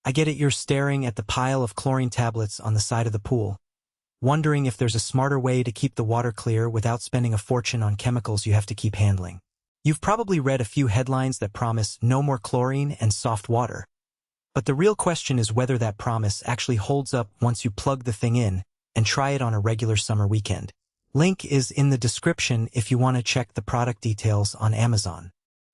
I get it, you're staring at the pile of chlorine tablets on the side of the pool, wondering if there's a smarter way to keep the water clear without spending a fortune on chemicals you have to keep handling. You've probably read a few headlines that promise no more chlorine and soft water. But the real question is whether that promise actually holds up once you plug the thing in and try it on a regular summer weekend. Link is in the description if you want to check the product details on Amazon.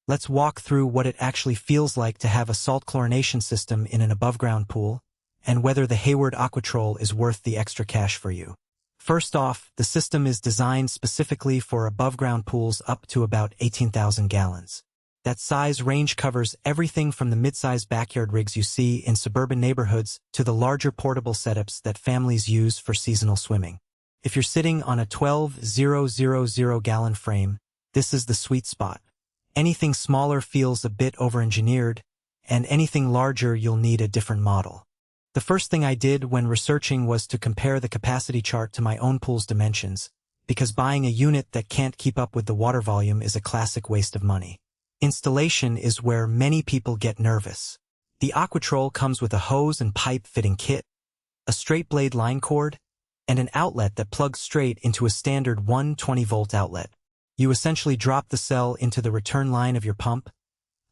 Let's walk through what it actually feels like to have a salt chlorination system in an above-ground pool, and whether the Hayward AquaTrol is worth the extra cash for you. First off, the system is designed specifically for above-ground pools up to about 18,000 gallons. That size range covers everything from the mid-size backyard rigs you see in suburban neighborhoods to the larger portable setups that families use for seasonal swimming. If you're sitting on a 12,000-gallon frame, this is the sweet spot. Anything smaller feels a bit over-engineered, and anything larger you'll need a different model. The first thing I did when researching was to compare the capacity chart to my own pool's dimensions, because buying a unit that can't keep up with the water volume is a classic waste of money. Installation is where many people get nervous. The AquaTrol comes with a hose and pipe fitting kit, a straight blade line cord, and an outlet that plugs straight into a standard 120-volt outlet. You essentially drop the cell into the return line of your pump,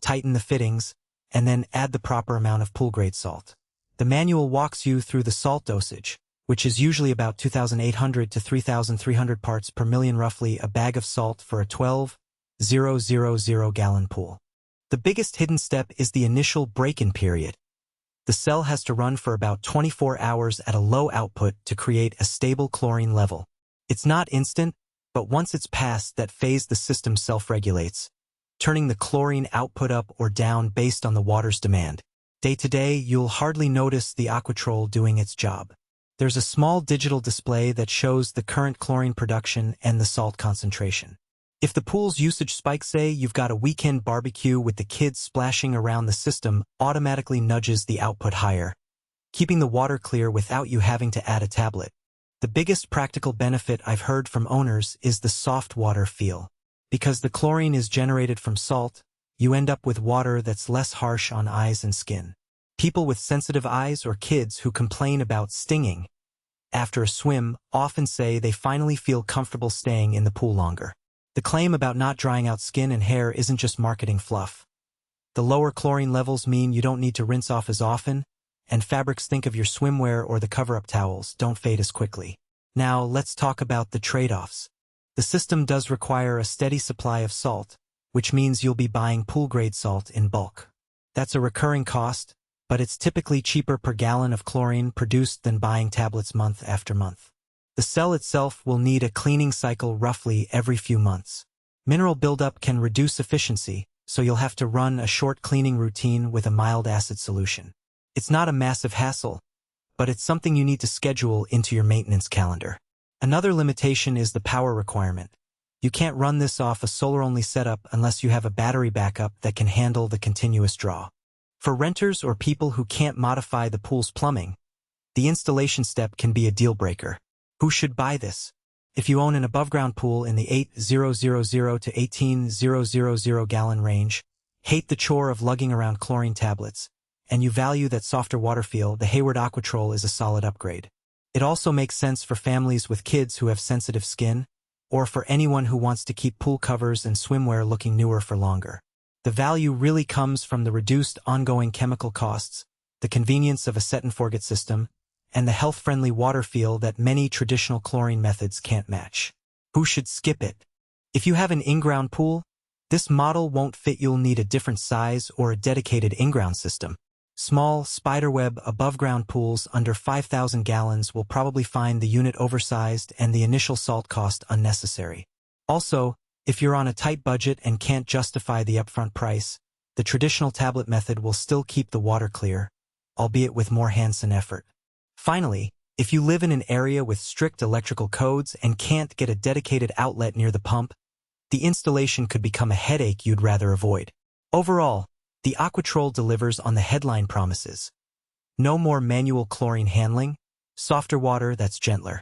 tighten the fittings, and then add the proper amount of pool-grade salt. The manual walks you through the salt dosage, which is usually about 2,800 to 3,300 parts per million, roughly a bag of salt for a 12,000-gallon pool. The biggest hidden step is the initial break-in period. The cell has to run for about 24 hours at a low output to create a stable chlorine level. It's not instant, but once it's past that phase, the system self-regulates, turning the chlorine output up or down based on the water's demand. Day to day, you'll hardly notice the AquaTrol doing its job. There's a small digital display that shows the current chlorine production and the salt concentration. If the pool's usage spikes, say you've got a weekend barbecue with the kids splashing around, the system automatically nudges the output higher, keeping the water clear without you having to add a tablet. The biggest practical benefit I've heard from owners is the soft water feel. Because the chlorine is generated from salt, you end up with water that's less harsh on eyes and skin. People with sensitive eyes or kids who complain about stinging after a swim often say they finally feel comfortable staying in the pool longer. The claim about not drying out skin and hair isn't just marketing fluff. The lower chlorine levels mean you don't need to rinse off as often, and fabrics, think of your swimwear or the cover-up towels, don't fade as quickly. Now, let's talk about the trade-offs. The system does require a steady supply of salt, which means you'll be buying pool-grade salt in bulk. That's a recurring cost, but it's typically cheaper per gallon of chlorine produced than buying tablets month after month. The cell itself will need a cleaning cycle roughly every few months. Mineral buildup can reduce efficiency, so you'll have to run a short cleaning routine with a mild acid solution. It's not a massive hassle, but it's something you need to schedule into your maintenance calendar. Another limitation is the power requirement. You can't run this off a solar-only setup unless you have a battery backup that can handle the continuous draw. For renters or people who can't modify the pool's plumbing, the installation step can be a deal-breaker. Who should buy this? If you own an above-ground pool in the 8,000 to 18,000 gallon range, hate the chore of lugging around chlorine tablets, and you value that softer water feel, the Hayward AquaTrol is a solid upgrade. It also makes sense for families with kids who have sensitive skin, or for anyone who wants to keep pool covers and swimwear looking newer for longer. The value really comes from the reduced ongoing chemical costs, the convenience of a set-and-forget system, and the health-friendly water feel that many traditional chlorine methods can't match. Who should skip it? If you have an in-ground pool, this model won't fit. You'll need a different size or a dedicated in-ground system. Small, spiderweb, above-ground pools under 5,000 gallons will probably find the unit oversized and the initial salt cost unnecessary. Also, if you're on a tight budget and can't justify the upfront price, the traditional tablet method will still keep the water clear, albeit with more hands and effort. Finally, if you live in an area with strict electrical codes and can't get a dedicated outlet near the pump, the installation could become a headache you'd rather avoid. Overall, the AquaTrol delivers on the headline promises. No more manual chlorine handling, softer water that's gentler.